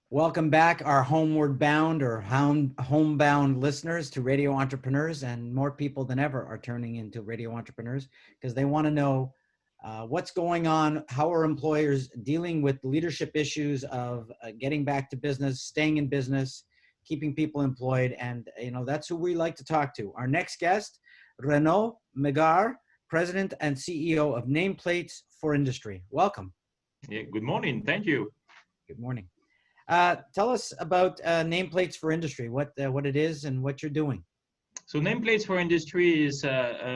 Welcome back, our homeward bound or homebound listeners to Radio Entrepreneurs, and more people than ever are turning into Radio Entrepreneurs because they want to know what's going on, how are employers dealing with leadership issues of getting back to business, staying in business, keeping people employed, and that's who we like to talk to. Our next guest, Renaud Megard, President and CEO of Nameplates for Industry. Welcome. Yeah, good morning. Thank you. Good morning. Tell us about Nameplates for Industry, what it is and what you're doing. So Nameplates for Industry is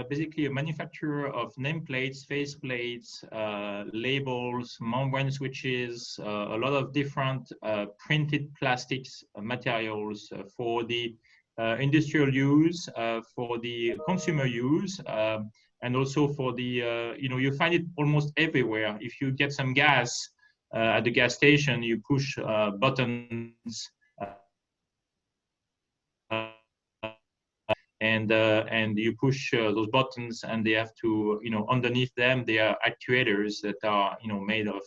basically a manufacturer of nameplates, faceplates, labels, membrane switches, a lot of different printed plastics materials for the industrial use, for the consumer use, and also for the, you find it almost everywhere. If you get some gas, at the gas station, you push buttons and you push those buttons, and they have to, underneath them, they are actuators that are, made of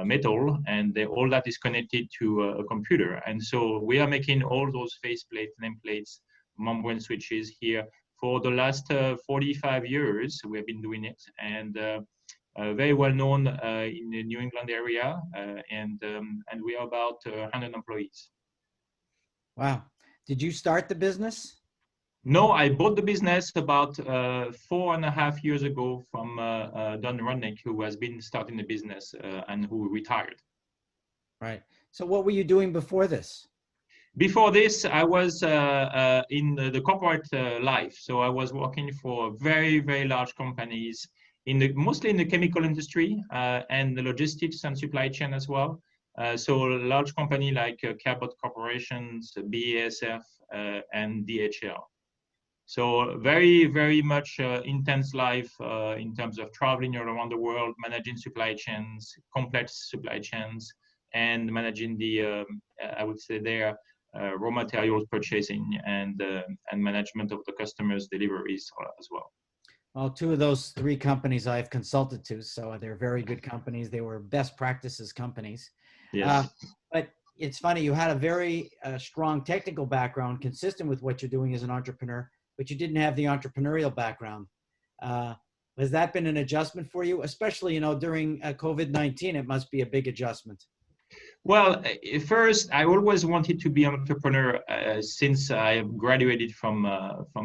metal, and all that is connected to a computer. And so we are making all those faceplates, nameplates, membrane switches here for the last 45 years. We have been doing it, and very well known in the New England area, and we are about 100 employees. Wow. Did you start the business? No, I bought the business about 4.5 years ago from Don Rudnick, who has been starting the business and who retired. Right. So what were you doing before this? Before this, I was in the corporate life. So I was working for very, very large companies, mostly in the chemical industry and the logistics and supply chain as well. So a large company like Cabot Corporations, BASF, and DHL. So very, very much intense life in terms of traveling all around the world, managing supply chains, complex supply chains, and managing the, I would say their raw materials purchasing and management of the customers' deliveries as well. Well, two of those three companies I've consulted to, so they're very good companies. They were best practices companies. Yes. But it's funny, you had a very strong technical background consistent with what you're doing as an entrepreneur, but you didn't have the entrepreneurial background. Has that been an adjustment for you? Especially, during COVID-19, it must be a big adjustment. Well, first, I always wanted to be an entrepreneur since I graduated from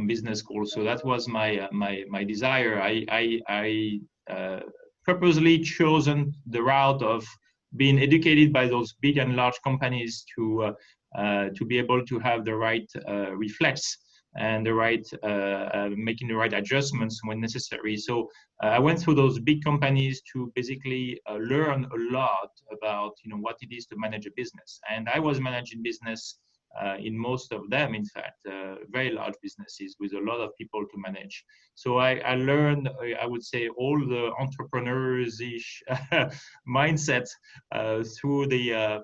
business school. So that was my desire. I purposely chosen the route of being educated by those big and large companies to be able to have the right reflex and the right making the right adjustments when necessary. So I went through those big companies to basically learn a lot about what it is to manage a business. And I was managing business in most of them, in fact, very large businesses with a lot of people to manage. So I learned, I would say, all the entrepreneurs-ish mindset through the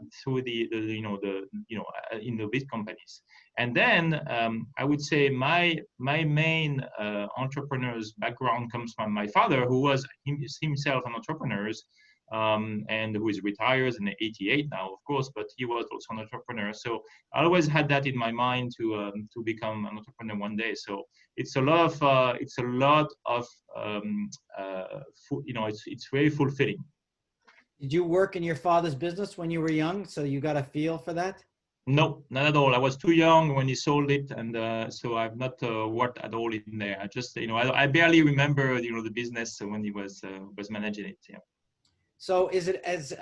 in the big companies. And then I would say my main entrepreneur's background comes from my father, who was himself an entrepreneur, and who is retired and 88 now, of course, but he was also an entrepreneur. So I always had that in my mind to become an entrepreneur one day. So it's a lot of it's very fulfilling. Did you work in your father's business when you were young, so you got a feel for that? No, not at all. I was too young when he sold it, and so I've not worked at all in there. I just, I barely remember, the business when he was managing it. Yeah. So is it as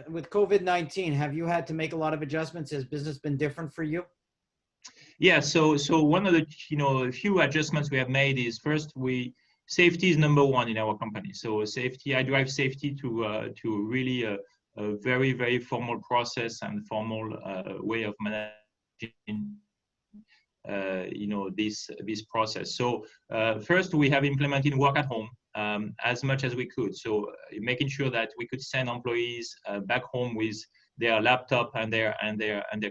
with COVID-19, have you had to make a lot of adjustments? Has business been different for you? Yeah. So one of the few adjustments we have made is first safety is number one in our company. So safety, I drive safety to really a very, very formal process and formal way of managing this process. So first we have implemented work at home as much as we could. So making sure that we could send employees back home with their laptop and their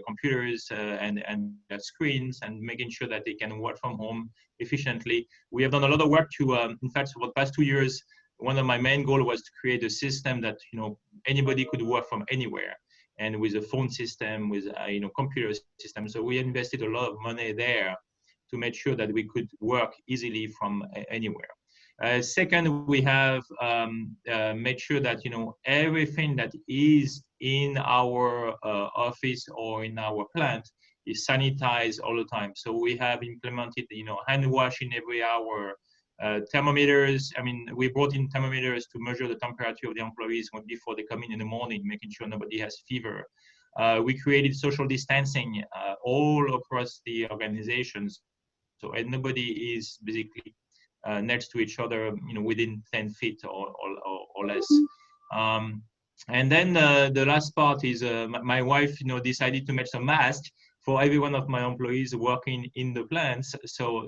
computers and their screens, and making sure that they can work from home efficiently. We have done a lot of work to, in fact, for the past 2 years, one of my main goals was to create a system that anybody could work from anywhere. and with a phone system, with computer system. So we invested a lot of money there to make sure that we could work easily from anywhere. Second, we have made sure that everything that is in our office or in our plant is sanitized all the time. So we have implemented hand washing every hour, thermometers. I mean, we brought in thermometers to measure the temperature of the employees before they come in the morning, making sure nobody has fever. We created social distancing all across the organizations, so and nobody is basically next to each other, within 10 feet or less. And then the last part is my wife, decided to make some masks for every one of my employees working in the plants. So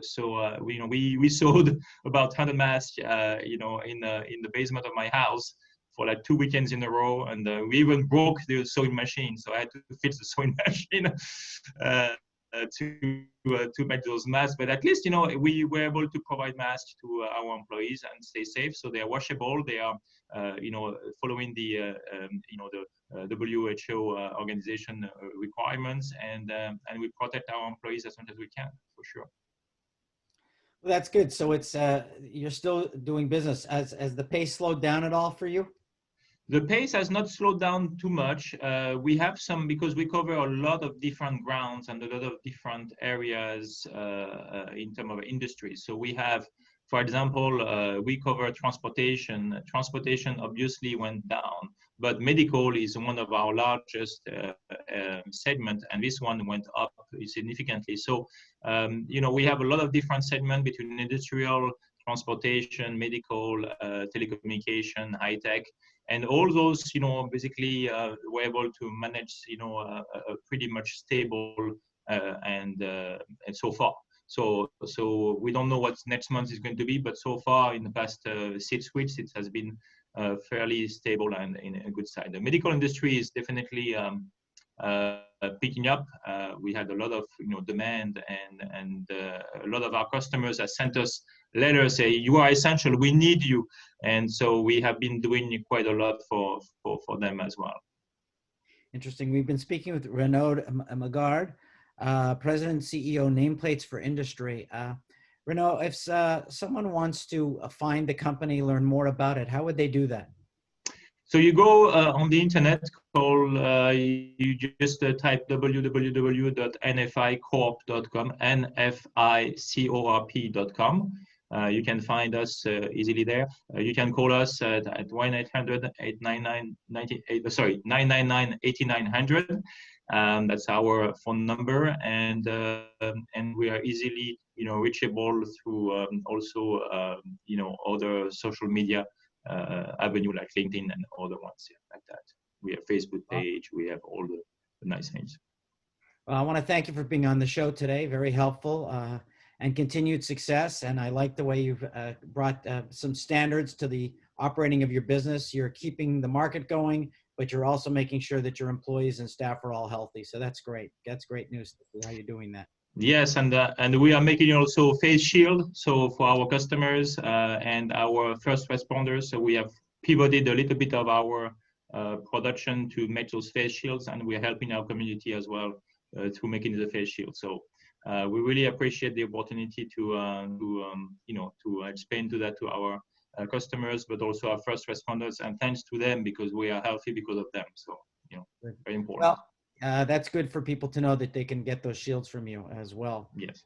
we sold about 100 masks, in the basement of my house for like 2 weekends in a row, and we even broke the sewing machine, so I had to fix the sewing machine. To make those masks, but at least we were able to provide masks to our employees and stay safe. So they are washable. They are following the WHO organization requirements, and we protect our employees as much as we can, for sure. Well, that's good. So it's you're still doing business. As the pace slowed down at all for you? The pace has not slowed down too much. We have some, because we cover a lot of different grounds and a lot of different areas in terms of industries. So we have, for example, we cover transportation. Transportation obviously went down, but medical is one of our largest segments, and this one went up significantly. So, we have a lot of different segments between industrial, transportation, medical, telecommunication, high tech. And all those, basically were able to manage, a pretty much stable and so far. So we don't know what next month is going to be, but so far in the past 6 weeks, it has been fairly stable and in a good side. The medical industry is definitely picking up. We had a lot of demand, and a lot of our customers have sent us letters say, you are essential, we need you. And so we have been doing quite a lot for them as well. Interesting. We've been speaking with Renaud Megard, President and CEO, Nameplates for Industry. Renaud, if someone wants to find the company, learn more about it, how would they do that? So you go on the internet, you just type www.nficorp.com, nficorp.com. You can find us easily there. You can call us at 1-800-999-8900. That's our phone number, and we are easily reachable through also other social media avenue like LinkedIn and other ones like that. We have Facebook page. We have all the nice things. Well, I want to thank you for being on the show today. Very helpful. And continued success. And I like the way you've brought some standards to the operating of your business. You're keeping the market going, but you're also making sure that your employees and staff are all healthy. So that's great. That's great news to see how you're doing that. Yes, and we are making also face shield. So for our customers and our first responders, so we have pivoted a little bit of our production to make those face shields, and we're helping our community as well through making the face shield. So we really appreciate the opportunity to explain that to our customers, but also our first responders, and thanks to them because we are healthy because of them. So, very important. Well, that's good for people to know that they can get those shields from you as well. Yes.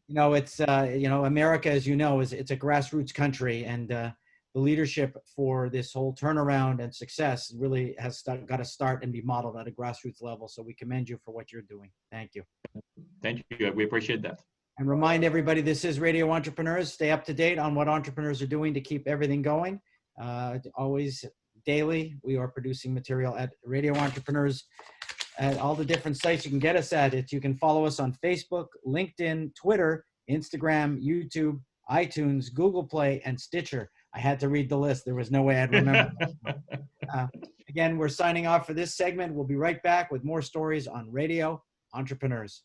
It's America, as you know, it's a grassroots country, and the leadership for this whole turnaround and success really has got to start and be modeled at a grassroots level. So we commend you for what you're doing. Thank you. Thank you. We appreciate that. And remind everybody, this is Radio Entrepreneurs. Stay up to date on what entrepreneurs are doing to keep everything going. Always daily, we are producing material at Radio Entrepreneurs at all the different sites you can get us at. You can follow us on Facebook, LinkedIn, Twitter, Instagram, YouTube, iTunes, Google Play, and Stitcher. I had to read the list. There was no way I'd remember. Again, we're signing off for this segment. We'll be right back with more stories on Radio Entrepreneurs.